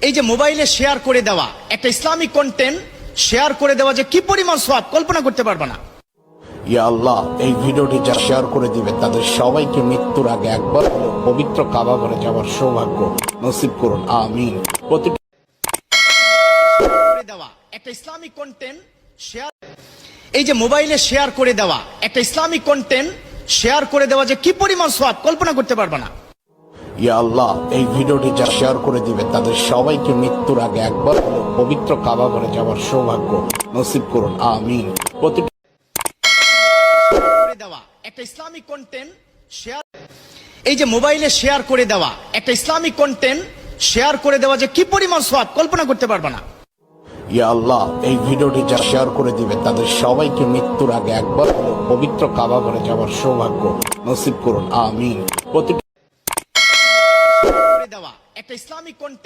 এই যে মোবাইলে শেয়ার করে দেওয়া একটা ইসলামিক কন্টেন্ট শেয়ার করে দেওয়া যে কি পরিমাণ সওয়াব কল্পনা করতে পারবে না। ইয়া আল্লাহ, এই ভিডিওটি যারা শেয়ার করে দিবে তাদের সবাইকে মৃত্যুর আগে একবার হলেও পবিত্র কাবা ঘরে যাওয়ার সৌভাগ্য নসিব করুন, আমিন। করে দেওয়া একটা ইসলামিক কন্টেন্ট শেয়ার, এই যে মোবাইলে শেয়ার করে দেওয়া একটা ইসলামিক কন্টেন্ট শেয়ার করে দেওয়া যে কি পরিমাণ সওয়াব কল্পনা করতে পারবে না। ইয়া আল্লাহ, এই ভিডিওটি যারা শেয়ার করে দিবে তাদের সবাইকে মৃত্যুর আগে একবার হলেও পবিত্র কাবা ঘরে যাওয়ার সৌভাগ্য নসিব করুন, আমিন। করে দেওয়া একটা ইসলামিক কন্টেন্ট শেয়ার, এই যে মোবাইলে শেয়ার করে দেওয়া একটা ইসলামিক কন্টেন্ট শেয়ার করে দেওয়া যে কি পরিমাণ সওয়াব কল্পনা করতে পারবে না। ইয়া আল্লাহ, এই ভিডিওটি যারা শেয়ার করে দিবে তাদের সবাইকে মৃত্যুর আগে একবার হলেও পবিত্র কাবা ঘরে যাওয়ার সৌভাগ্য নসিব করুন, আমিন। করে দেওয়া একটা ইসলামিক কন্টেন্ট